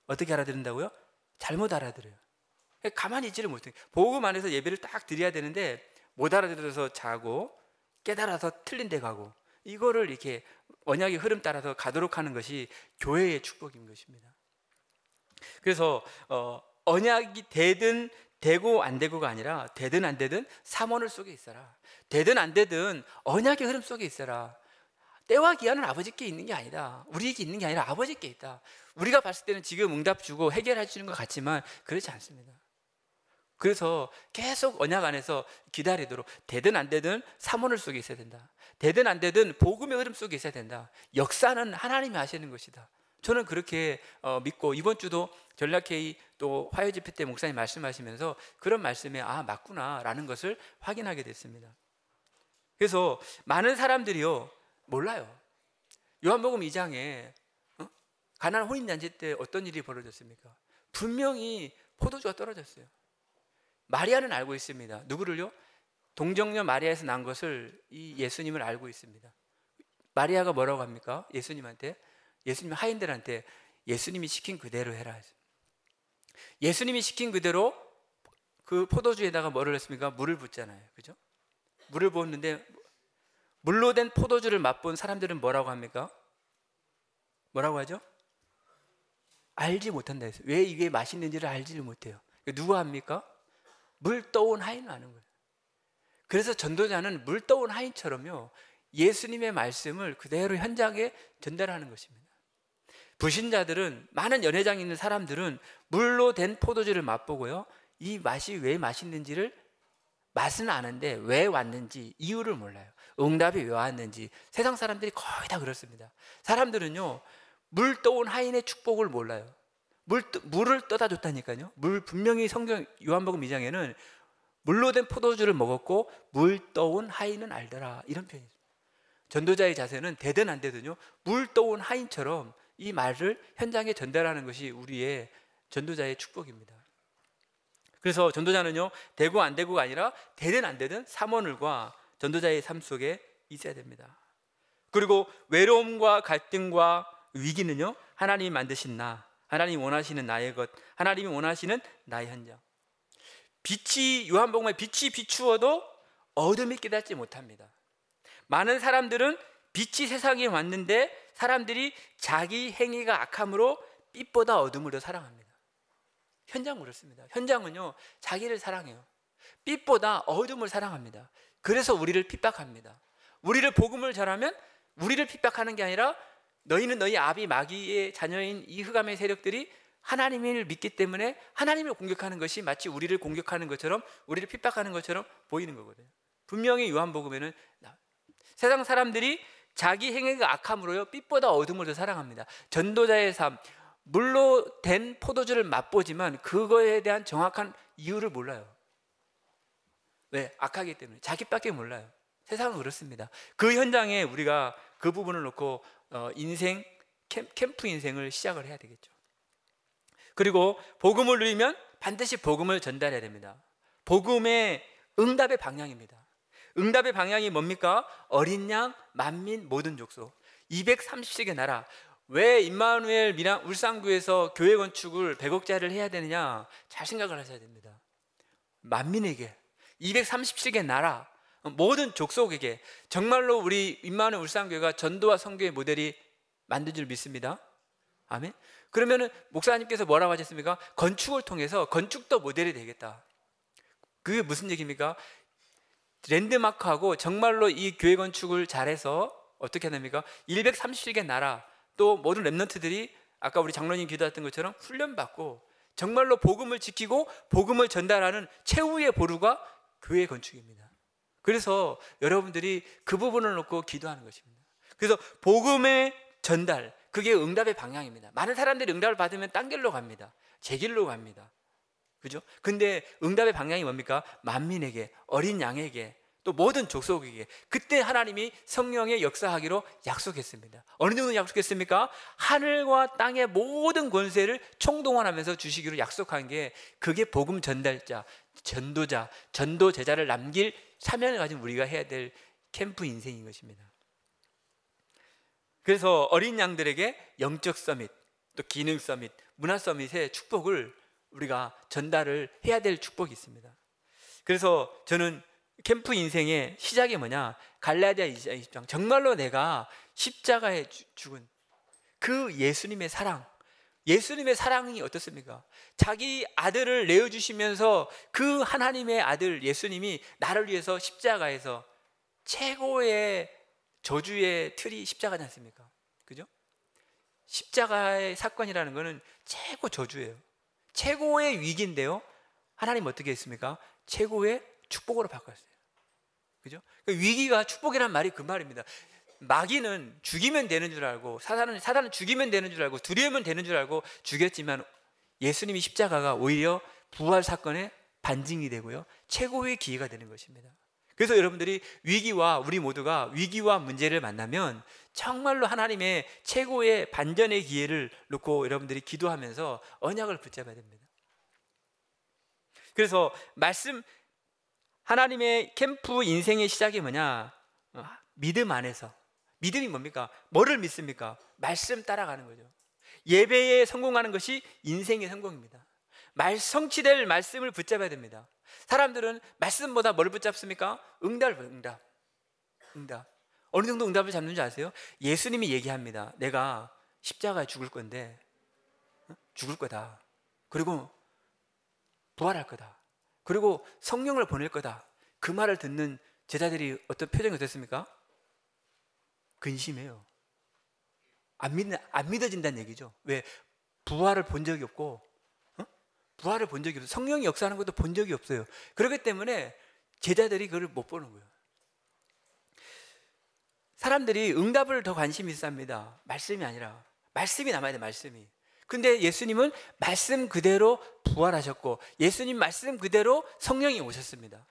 어떻게 알아듣는다고요? 잘못 알아들어요. 가만히 있지를 못해요. 복음 안에서 예배를 딱 드려야 되는데 못 알아들어서 자고 깨달아서 틀린 데 가고, 이거를 이렇게 언약의 흐름 따라서 가도록 하는 것이 교회의 축복인 것입니다. 그래서 언약이 되든 되고 안 되고가 아니라 되든 안 되든 삼원을 속에 있어라. 되든 안 되든 언약의 흐름 속에 있어라. 때와 기한은 아버지께 있는 게 아니다. 우리에게 있는 게 아니라 아버지께 있다. 우리가 봤을 때는 지금 응답 주고 해결해 주는 것 같지만 그렇지 않습니다. 그래서 계속 언약 안에서 기다리도록, 되든 안 되든 삼원을 속에 있어야 된다. 되든 안 되든 복음의 흐름 속에 있어야 된다. 역사는 하나님이 하시는 것이다. 저는 그렇게 믿고, 이번 주도 전략회의 또 화요 집회 때 목사님 말씀하시면서 그런 말씀에 아, 맞구나 라는 것을 확인하게 됐습니다. 그래서 많은 사람들이요 몰라요. 요한복음 2장에 가나안 혼인잔치 때 어떤 일이 벌어졌습니까? 분명히 포도주가 떨어졌어요. 마리아는 알고 있습니다. 누구를요? 동정녀 마리아에서 난 것을 이 예수님을 알고 있습니다. 마리아가 뭐라고 합니까? 예수님한테, 예수님 하인들한테 예수님이 시킨 그대로 해라. 예수님이 시킨 그대로 그 포도주에다가 뭐를 했습니까? 물을 붓잖아요. 그죠? 물을 부었는데 물로 된 포도주를 맛본 사람들은 뭐라고 합니까? 뭐라고 하죠? 알지 못한다 했어요. 왜 이게 맛있는지를 알지를 못해요. 누가 합니까? 물 떠온 하인은 아는 거예요. 그래서 전도자는 물 떠온 하인처럼요 예수님의 말씀을 그대로 현장에 전달하는 것입니다. 불신자들은, 많은 연회장에 있는 사람들은 물로 된 포도주를 맛보고요 이 맛이 왜 맛있는지를, 맛은 아는데 왜 왔는지 이유를 몰라요. 응답이 왜 왔는지. 세상 사람들이 거의 다 그렇습니다. 사람들은요 물 떠온 하인의 축복을 몰라요. 물을 떠다 줬다니까요. 물, 분명히 성경 요한복음 2장에는 물로 된 포도주를 먹었고 물 떠온 하인은 알더라, 이런 표현이 있습니다. 전도자의 자세는 되든 안 되든요 물 떠온 하인처럼 이 말을 현장에 전달하는 것이 우리의 전도자의 축복입니다. 그래서 전도자는요, 되고 안 되고가 아니라 되든 안 되든 사모늘과 전도자의 삶 속에 있어야 됩니다. 그리고 외로움과 갈등과 위기는요, 하나님이 만드신 나, 하나님이 원하시는 나의 것, 하나님이 원하시는 나의 현장. 빛이, 요한복음에 빛이 비추어도 어둠이 깨닫지 못합니다. 많은 사람들은 빛이 세상에 왔는데 사람들이 자기 행위가 악함으로 빛보다 어둠을 더 사랑합니다. 현장 그렇습니다. 현장은요, 자기를 사랑해요. 빛보다 어둠을 사랑합니다. 그래서 우리를 핍박합니다. 우리를 복음을 전하면 우리를 핍박하는 게 아니라 너희는 너희 아비 마귀의 자녀인 이 흑암의 세력들이 하나님을 믿기 때문에 하나님을 공격하는 것이 마치 우리를 공격하는 것처럼, 우리를 핍박하는 것처럼 보이는 거거든요. 분명히 요한복음에는 세상 사람들이 자기 행위가 악함으로요, 빛보다 어둠을 더 사랑합니다. 전도자의 삶, 물로 된 포도주를 맛보지만 그거에 대한 정확한 이유를 몰라요. 왜? 악하기 때문에. 자기밖에 몰라요. 세상은 그렇습니다. 그 현장에 우리가 그 부분을 놓고 인생, 캠프 인생을 시작을 해야 되겠죠. 그리고 복음을 누리면 반드시 복음을 전달해야 됩니다. 복음의 응답의 방향입니다. 응답의 방향이 뭡니까? 어린 양, 만민, 모든 족속, 230씩의 나라. 왜 임마누엘 울산구에서 교회 건축을 100억짜리를 해야 되느냐? 잘 생각을 하셔야 됩니다. 만민에게, 230씩의 나라, 모든 족속에게 정말로 우리 임마누엘 울산교회가 전도와 선교의 모델이 만든 줄 믿습니다. 아멘. 그러면은 목사님께서 뭐라고 하셨습니까? 건축을 통해서 건축도 모델이 되겠다. 그게 무슨 얘기입니까? 랜드마크하고 정말로 이 교회 건축을 잘해서 어떻게 됩니까? 230씩의 나라, 또 모든 랩런트들이 아까 우리 장로님 기도했던 것처럼 훈련받고 정말로 복음을 지키고 복음을 전달하는 최후의 보루가 교회 건축입니다. 그래서 여러분들이 그 부분을 놓고 기도하는 것입니다. 그래서 복음의 전달, 그게 응답의 방향입니다. 많은 사람들이 응답을 받으면 딴 길로 갑니다. 제 길로 갑니다. 그죠? 근데 응답의 방향이 뭡니까? 만민에게, 어린 양에게, 또 모든 족속에게. 그때 하나님이 성령의 역사하기로 약속했습니다. 어느 정도 약속했습니까? 하늘과 땅의 모든 권세를 총동원하면서 주시기로 약속한 게, 그게 복음 전달자, 전도자, 전도 제자를 남길 사명을 가진 우리가 해야 될 캠프 인생인 것입니다. 그래서 어린 양들에게 영적 서밋, 또 기능 서밋, 문화 서밋의 축복을 우리가 전달을 해야 될 축복이 있습니다. 그래서 저는 캠프 인생의 시작이 뭐냐? 갈라디아 20장, 정말로 내가 십자가에 죽은 그 예수님의 사랑, 예수님의 사랑이 어떻습니까? 자기 아들을 내어주시면서 그 하나님의 아들 예수님이 나를 위해서 십자가에서, 최고의 저주의 틀이 십자가지 않습니까? 그죠? 십자가의 사건이라는 것은 최고 저주예요. 최고의 위기인데요, 하나님 어떻게 했습니까? 최고의 축복으로 바꿨어요. 그죠? 위기가 축복이란 말이 그 말입니다. 마귀는 죽이면 되는 줄 알고, 사단은 죽이면 되는 줄 알고, 두려우면 되는 줄 알고 죽였지만, 예수님이 십자가가 오히려 부활 사건의 반증이 되고요, 최고의 기회가 되는 것입니다. 그래서 여러분들이 위기와, 우리 모두가 위기와 문제를 만나면 정말로 하나님의 최고의 반전의 기회를 놓고 여러분들이 기도하면서 언약을 붙잡아야 됩니다. 그래서 하나님의 캠프 인생의 시작이 뭐냐? 믿음 안에서. 믿음이 뭡니까? 뭐를 믿습니까? 말씀 따라가는 거죠. 예배에 성공하는 것이 인생의 성공입니다. 성취될 말씀을 붙잡아야 됩니다. 사람들은 말씀보다 뭘 붙잡습니까? 응답. 어느 정도 응답을 잡는 줄 아세요? 예수님이 얘기합니다. 내가 십자가에 죽을 건데, 죽을 거다. 그리고 부활할 거다. 그리고 성령을 보낼 거다. 그 말을 듣는 제자들이 어떤 표정이 어땠습니까? 근심해요. 안 믿어진다는 얘기죠. 왜? 부활을 본 적이 없고, 부활을 본 적이 없어요. 성령이 역사하는 것도 본 적이 없어요. 그렇기 때문에 제자들이 그걸 못 보는 거예요. 사람들이 응답을 더 관심이 있습니다. 말씀이 아니라. 말씀이 남아야 돼, 말씀이. 근데 예수님은 말씀 그대로 부활하셨고, 예수님 말씀 그대로 성령이 오셨습니다.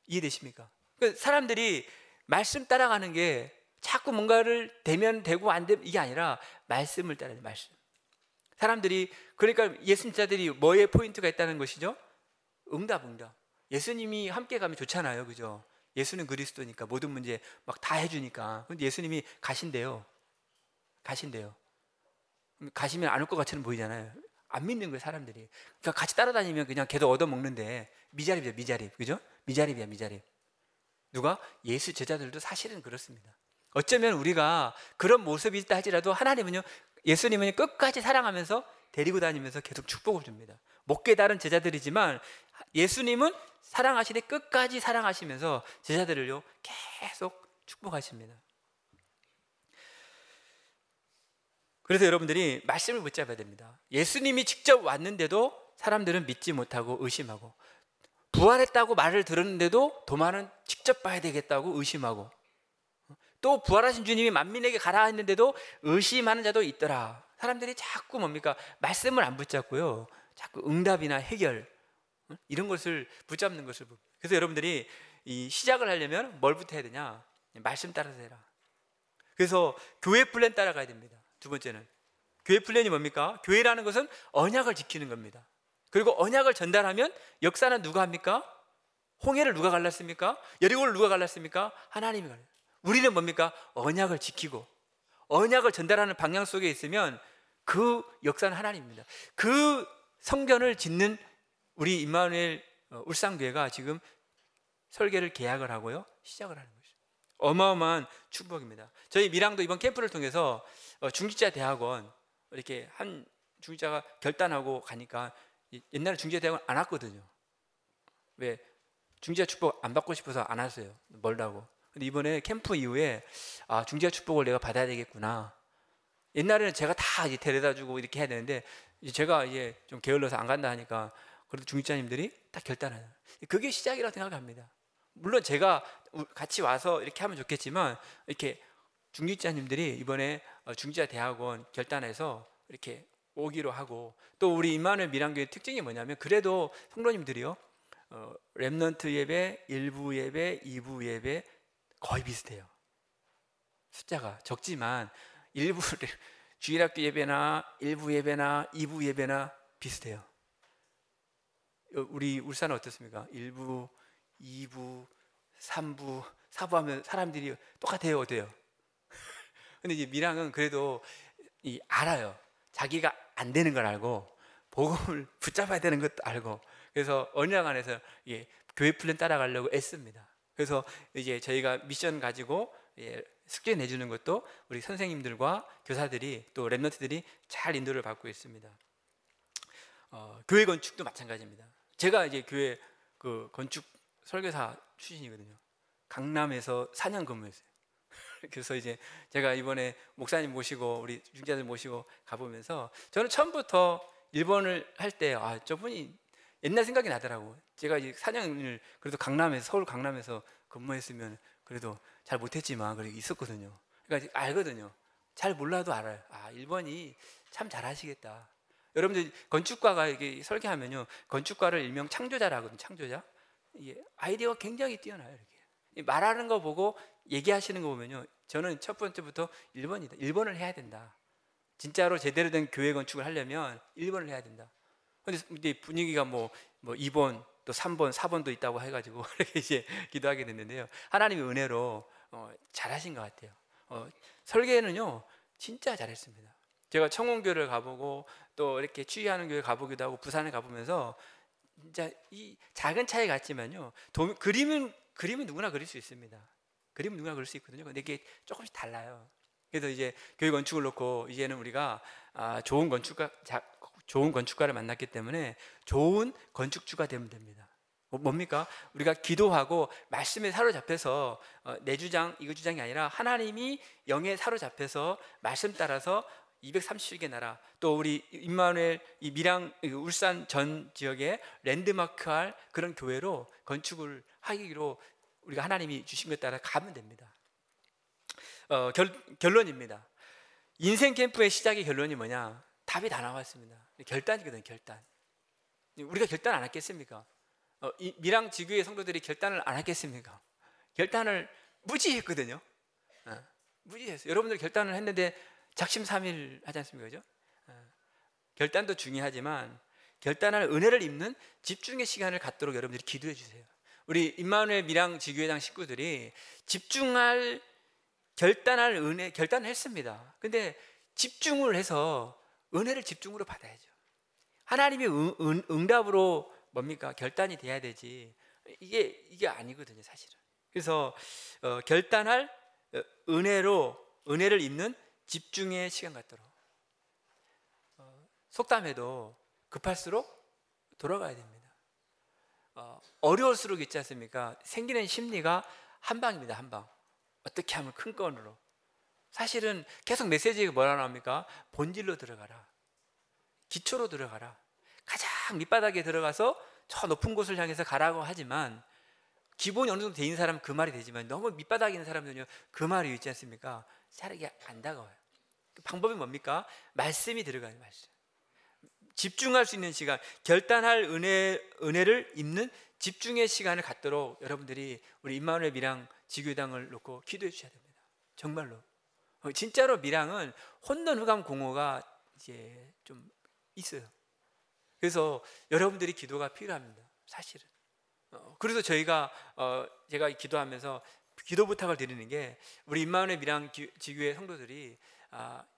이해되십니까? 사람들이 말씀 따라가는 게 자꾸 뭔가를 되면 되고 안 되면 이게 아니라 말씀을 따라야 돼, 말씀. 사람들이, 그러니까 예수님자들이 뭐에 포인트가 있다는 것이죠? 응답. 예수님이 함께 가면 좋잖아요, 그죠? 예수는 그리스도니까 모든 문제 막 다 해주니까. 근데 예수님이 가신대요. 가시면 안 올 것 같이는 보이잖아요. 안 믿는 거예요, 사람들이. 그러니까 같이 따라다니면 그냥 걔도 얻어먹는데 미자립이죠, 미자립. 그죠? 미자립이야, 미자립. 누가? 예수 제자들도 사실은 그렇습니다. 어쩌면 우리가 그런 모습이 있다 할지라도 하나님은요, 예수님은 끝까지 사랑하면서 데리고 다니면서 계속 축복을 줍니다. 못 깨달은 제자들이지만 예수님은 사랑하시되 끝까지 사랑하시면서 제자들을요 계속 축복하십니다. 그래서 여러분들이 말씀을 붙잡아야 됩니다. 예수님이 직접 왔는데도 사람들은 믿지 못하고 의심하고, 부활했다고 말을 들었는데도 도마는 직접 봐야 되겠다고 의심하고, 또 부활하신 주님이 만민에게 가라 했는데도 의심하는 자도 있더라. 사람들이 자꾸 뭡니까? 말씀을 안 붙잡고요, 자꾸 응답이나 해결 이런 것을 붙잡는 것을 봅니다. 그래서 여러분들이 이 시작을 하려면 뭘부터 해야 되냐? 말씀 따라서 해라. 그래서 교회 플랜 따라가야 됩니다. 두 번째는 교회 플랜이 뭡니까? 교회라는 것은 언약을 지키는 겁니다. 그리고 언약을 전달하면 역사는 누가 합니까? 홍해를 누가 갈랐습니까? 여리고를 누가 갈랐습니까? 하나님이 갈랐어요. 우리는 뭡니까? 언약을 지키고 언약을 전달하는 방향 속에 있으면 그 역사는 하나님입니다. 그 성전을 짓는 우리 임마누엘 울산교회가 지금 설계를 계약을 하고요, 시작을 하는 것이죠. 어마어마한 축복입니다. 저희 밀양도 이번 캠프를 통해서 중직자 대학원, 이렇게 한 중직자가 결단하고 가니까, 옛날에 중직자 대학원 안 왔거든요. 왜? 중직자 축복 안 받고 싶어서 안 왔어요, 멀다고. 근데 이번에 캠프 이후에 중직자 축복을 내가 받아야 되겠구나. 옛날에는 제가 다 이제 데려다 주고 이렇게 해야 되는데, 제가 이제 좀 게을러서 안 간다 하니까 그래도 중직자님들이 딱 결단해요. 그게 시작이라고 생각합니다. 물론 제가 같이 와서 이렇게 하면 좋겠지만, 이렇게 중직자님들이 이번에 중직자 대학원 결단해서 이렇게 오기로 하고, 또 우리 임마누엘 밀양교회 특징이 뭐냐면, 그래도 성도님들이요, 렘넌트 예배, 1부 예배, 2부 예배 거의 비슷해요. 숫자가 적지만 1부 주일학교 예배나 1부 예배나 2부 예배나 비슷해요. 우리 울산은 어떻습니까? 1부, 2부, 3부, 4부 하면 사람들이 똑같아요, 어때요? 근데 이제 밀양은 그래도 알아요. 자기가 안 되는 걸 알고 복음을 붙잡아야 되는 것도 알고, 그래서 언약 안에서 교회 플랜 따라가려고 애씁니다. 그래서 이제 저희가 미션 가지고 숙제 내주는 것도 우리 선생님들과 교사들이, 또 랩런트들이 잘 인도를 받고 있습니다. 교회 건축도 마찬가지입니다. 제가 이제 교회 그 건축 설계사 출신이거든요. 강남에서 4년 근무했어요. 그래서 이제 제가 이번에 목사님 모시고 우리 중자들 모시고 가보면서, 저는 처음부터 일본을 할 때 저분이 옛날 생각이 나더라고. 제가 이제 4년을 그래도 서울 강남에서 근무했으면 그래도 잘 못했지만 그래도 있었거든요. 그러니까 알거든요. 잘 몰라도 알아요. 일본이 참 잘하시겠다. 여러분들 건축가가 이게 설계하면요, 건축가를 일명 창조자라 하거든요. 창조자. 아이디어가 굉장히 뛰어나요. 이렇게 말하는 거 보고 얘기하시는 거 보면요, 저는 첫 번째부터 1번이다. 1번을 해야 된다. 진짜로 제대로 된 교회 건축을 하려면 1번을 해야 된다. 근데 분위기가 뭐 2번, 또 3번, 4번도 있다고 해가지고 이렇게 이제 기도하게 됐는데요. 하나님의 은혜로 잘하신 것 같아요. 설계는요, 진짜 잘했습니다. 제가 청운교를 가보고 또 이렇게 취하는 교회 가보기도 하고 부산에 가보면서 진짜 이 작은 차이 같지만요, 그림은 누구나 그릴 수 있습니다. 그림은 누구나 그릴 수 있거든요. 근데 이게 조금씩 달라요. 그래서 이제 교회 건축을 놓고 이제는 우리가 좋은 건축가를 만났기 때문에 좋은 건축주가 되면 됩니다. 뭡니까? 우리가 기도하고 말씀에 사로잡혀서 내 주장 이거 주장이 아니라 하나님이 영에 사로잡혀서 말씀 따라서 237개 나라, 또 우리 임마누엘 이 밀양 울산 전 지역에 랜드마크할 그런 교회로 건축을 하기로 우리가 하나님이 주신 것 따라 가면 됩니다. 결론입니다. 인생 캠프의 시작의 결론이 뭐냐? 답이 다 나왔습니다. 결단이거든요. 결단. 우리가 결단 안 했겠습니까? 밀양 지교의 성도들이 결단을 안 했겠습니까? 결단을 무지했거든요. 여러분들 결단을 했는데 작심삼일 하지 않습니까? 그죠? 결단도 중요하지만 결단할 은혜를 입는 집중의 시간을 갖도록 여러분들이 기도해 주세요. 우리 임마누엘 밀양 지교회당 식구들이 집중할 결단할 은혜 결단을 했습니다. 근데 집중을 해서 은혜를 집중으로 받아야죠. 하나님의 응답으로 뭡니까? 결단이 돼야 되지. 이게 아니거든요, 사실은. 그래서 결단할 은혜를 입는 집중의 시간 갖도록. 속담에도 급할수록 돌아가야 됩니다. 어려울수록 있지 않습니까? 생기는 심리가 한 방입니다, 한 방. 어떻게 하면 큰 건으로. 사실은 계속 메시지가 뭐라 나옵니까? 본질로 들어가라. 기초로 들어가라. 가장 밑바닥에 들어가서 저 높은 곳을 향해서 가라고 하지만 기본이 어느 정도 돼 있는 사람은 그 말이 되지만 너무 밑바닥에 있는 사람들은요 그 말이 있지 않습니까? 차라리 안 다가와요. 그 방법이 뭡니까? 말씀이 들어가요. 말씀. 집중할 수 있는 시간, 결단할 은혜를 입는 집중의 시간을 갖도록 여러분들이 우리 임마누엘 밀양 지교당을 놓고 기도해 주셔야 됩니다. 정말로. 진짜로 밀양은 혼돈 흑암 공허가 이제 좀 있어요. 그래서 여러분들이 기도가 필요합니다. 사실은. 그래서 제가 기도하면서 기도 부탁을 드리는 게 우리 임마누엘 밀양 지교회 성도들이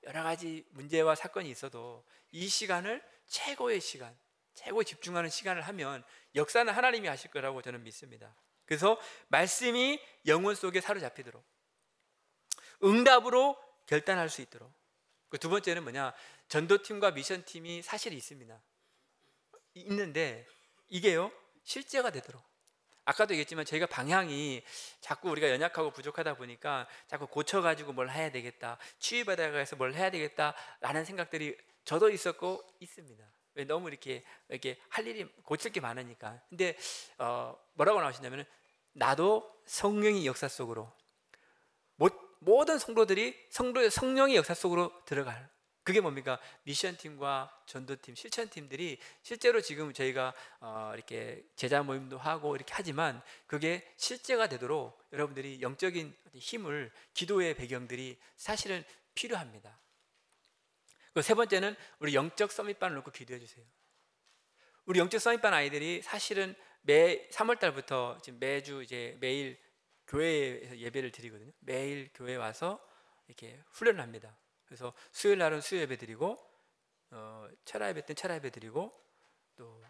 여러 가지 문제와 사건이 있어도 이 시간을 최고의 시간, 최고 집중하는 시간을 하면 역사는 하나님이 하실 거라고 저는 믿습니다. 그래서 말씀이 영혼 속에 사로잡히도록 응답으로 결단할 수 있도록. 두 번째는 뭐냐? 전도팀과 미션팀이 사실 있습니다. 있는데 이게요 실제가 되도록. 아까도 얘기했지만 저희가 방향이 자꾸 우리가 연약하고 부족하다 보니까 자꾸 고쳐가지고 뭘 해야 되겠다, 치유받아가서 뭘 해야 되겠다 라는 생각들이 저도 있었고 있습니다. 왜 너무 이렇게 할 일이 고칠 게 많으니까. 근데 뭐라고 나오시냐면 나도 성령의 역사 속으로 모든 성도들이 성령의 역사 속으로 들어갈. 그게 뭡니까? 미션팀과 전도팀, 실천팀들이 실제로 지금 저희가 이렇게 제자 모임도 하고 이렇게 하지만 그게 실제가 되도록 여러분들이 영적인 힘을, 기도의 배경들이 사실은 필요합니다. 세 번째는 우리 영적 서밋반을 놓고 기도해 주세요. 우리 영적 서밋반 아이들이 사실은 매 3월 달부터 지금 매주 이제 매일 교회에서 예배를 드리거든요. 매일 교회 와서 이렇게 훈련을 합니다. 그래서 수요일 날은 수요 예배 드리고 철야 예배 때는 철야 예배 드리고 또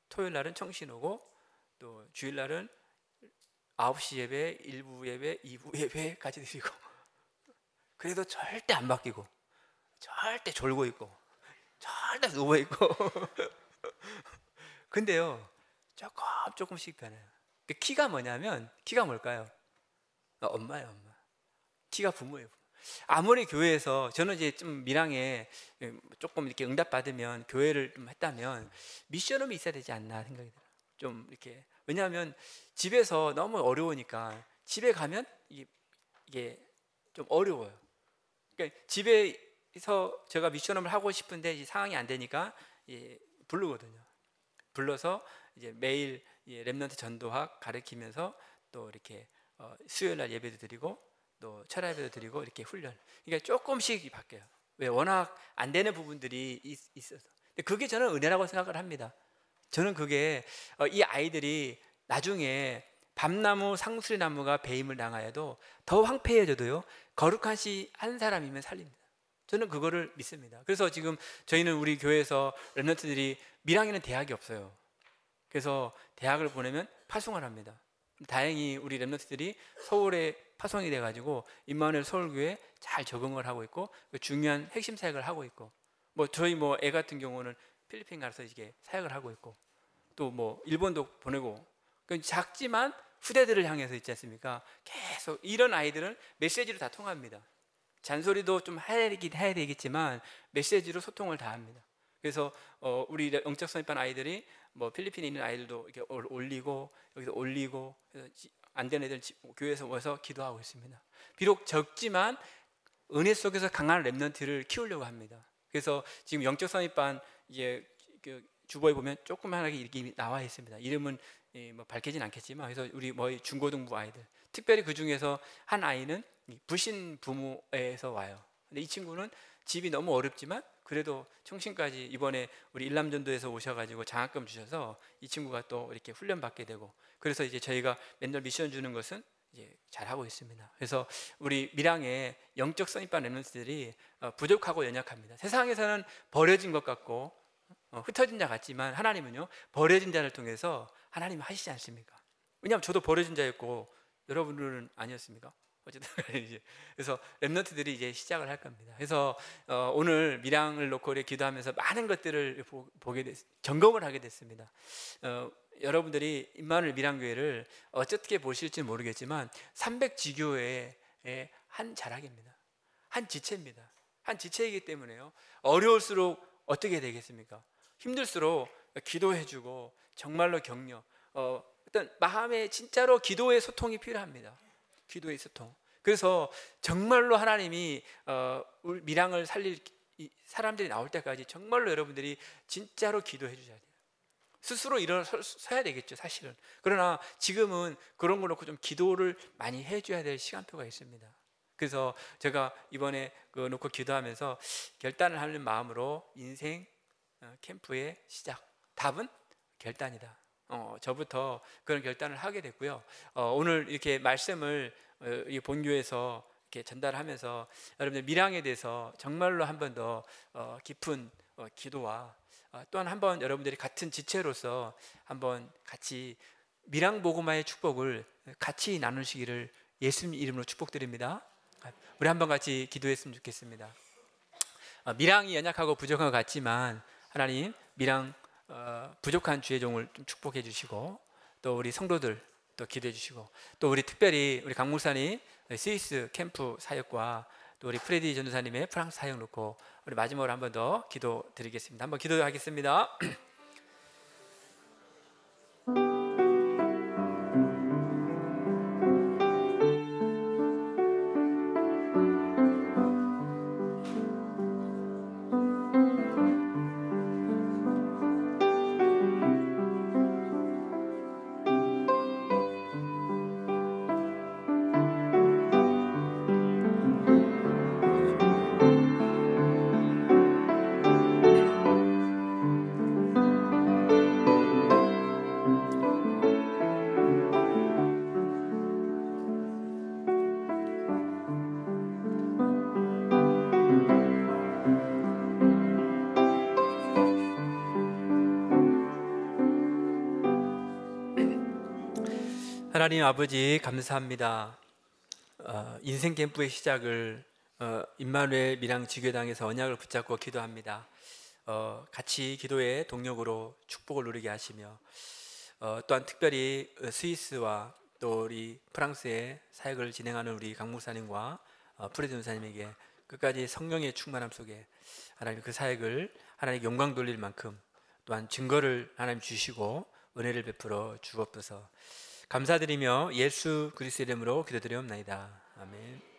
토요일 날은 청신 오고 또 주일 날은 9시 예배, 1부 예배, 2부 예배까지 드리고 그래도 절대 안 바뀌고 절대 졸고 있고 절대 누워 있고 근데요 조금씩 변해요. 키가 뭐냐면 키가 뭘까요? 엄마예요. 엄마. 키가 부모예요. 아무리 교회에서 저는 이제 좀 밀양에 조금 이렇게 응답 받으면 교회를 좀 했다면 미션홈이 있어야 되지 않나 생각이 들어요. 좀 이렇게 왜냐하면 집에서 너무 어려우니까 집에 가면 이게 좀 어려워요. 그러니까 집에서 제가 미션홈을 하고 싶은데 이 상황이 안 되니까 부르거든요. 불러서 이제 매일 렘넌트 전도학 가르치면서 또 이렇게 수요일 날 예배도 드리고 또 철야 예배도 드리고 이렇게 훈련. 그러니까 조금씩 바뀌어요. 왜 워낙 안 되는 부분들이 있어서. 근데 그게 저는 은혜라고 생각을 합니다. 저는 그게 이 아이들이 나중에 밤나무 상수리나무가 배임을 당하여도 더 황폐해져도요 거룩한 한 사람이면 살립니다. 저는 그거를 믿습니다. 그래서 지금 저희는 우리 교회에서 렘넌트들이 밀양에는 대학이 없어요. 그래서 대학을 보내면 파송을 합니다. 다행히 우리 렘넌트들이 서울에 파송이 돼가지고 임마누엘 서울교회에 잘 적응을 하고 있고 중요한 핵심 사역을 하고 있고 저희 애 같은 경우는 필리핀 가서 이게 사역을 하고 있고 또 일본도 보내고 작지만 후대들을 향해서 있지 않습니까? 계속 이런 아이들은 메시지로 다 통합니다. 잔소리도 좀 해야 되겠지만 메시지로 소통을 다 합니다. 그래서 우리 영적 선입반 아이들이 필리핀에 있는 아이들도 이렇게 올리고 여기서 올리고 안 되는 애들 교회에서 와서 기도하고 있습니다. 비록 적지만 은혜 속에서 강한 렘넌트를 키우려고 합니다. 그래서 지금 영적 선입반 주보에 보면 조그만하게 이렇게 나와 있습니다. 이름은 밝히진 않겠지만 그래서 우리 중고등부 아이들 특별히 그 중에서 한 아이는 부신 부모에서 와요. 근데 이 친구는 집이 너무 어렵지만 그래도 총신까지 이번에 우리 일남전도에서 오셔가지고 장학금 주셔서 이 친구가 또 이렇게 훈련 받게 되고, 그래서 이제 저희가 맨날 미션 주는 것은 이제 잘 하고 있습니다. 그래서 우리 밀양의 영적 선입반 랩런트들이 부족하고 연약합니다. 세상에서는 버려진 것 같고 흩어진 자 같지만 하나님은요, 버려진 자를 통해서 하나님 하시지 않습니까? 왜냐하면 저도 버려진 자였고 여러분들은 아니었습니까? 어쨌든 이제 그래서 랩런트들이 이제 시작을 할 겁니다. 그래서 오늘 밀양을 놓고 이렇게 기도하면서 많은 것들을 보게 점검을 하게 됐습니다. 여러분들이 임마누엘 밀양교회를 어떻게 보실지 모르겠지만 300지교회의 한 자락입니다. 한 지체입니다. 한 지체이기 때문에요, 어려울수록 어떻게 되겠습니까? 힘들수록 기도해주고 정말로 격려, 어떤 마음에 진짜로 기도의 소통이 필요합니다. 기도의 소통. 그래서 정말로 하나님이 우리 밀양을 살릴 사람들이 나올 때까지 정말로 여러분들이 진짜로 기도해 주셔야 돼요. 스스로 일어서야 되겠죠, 사실은. 그러나 지금은 그런 걸 놓고 좀 기도를 많이 해줘야 될 시간표가 있습니다. 그래서 제가 이번에 놓고 기도하면서 결단을 하는 마음으로 인생 캠프의 시작, 답은 결단이다. 저부터 그런 결단을 하게 됐고요. 오늘 이렇게 말씀을 이 본교에서 이렇게 전달하면서 여러분들 밀양에 대해서 정말로 한 번 더 깊은 기도와 또한 한번 여러분들이 같은 지체로서 한번 같이 밀양 복음화의 축복을 같이 나누시기를 예수님 이름으로 축복드립니다. 우리 한번 같이 기도했으면 좋겠습니다. 밀양이 연약하고 부족한 것 같지만 하나님, 밀양 부족한 주의 종을 좀 축복해 주시고, 또 우리 성도들 또 기도해 주시고, 또 우리 특별히 우리 강 목사님 스위스 캠프 사역과 또 우리 프레디 전도사님의 프랑스 사역 놓고 우리 마지막으로 한 번 더 기도 드리겠습니다. 한번 기도하겠습니다. 하나님 아버지, 감사합니다. 인생 캠프의 시작을 임마누엘 밀양 지교당에서 언약을 붙잡고 기도합니다. 같이 기도의 동력으로 축복을 누리게 하시며, 또한 특별히 스위스와 또 우리 프랑스의 사역을 진행하는 우리 강 목사님과 프레드 전사님에게 끝까지 성령의 충만함 속에 하나님 그 사역을 하나님 영광 돌릴 만큼 또한 증거를 하나님 주시고 은혜를 베풀어 주옵소서. 감사드리며 예수 그리스도의 이름으로 기도드리옵나이다. 아멘.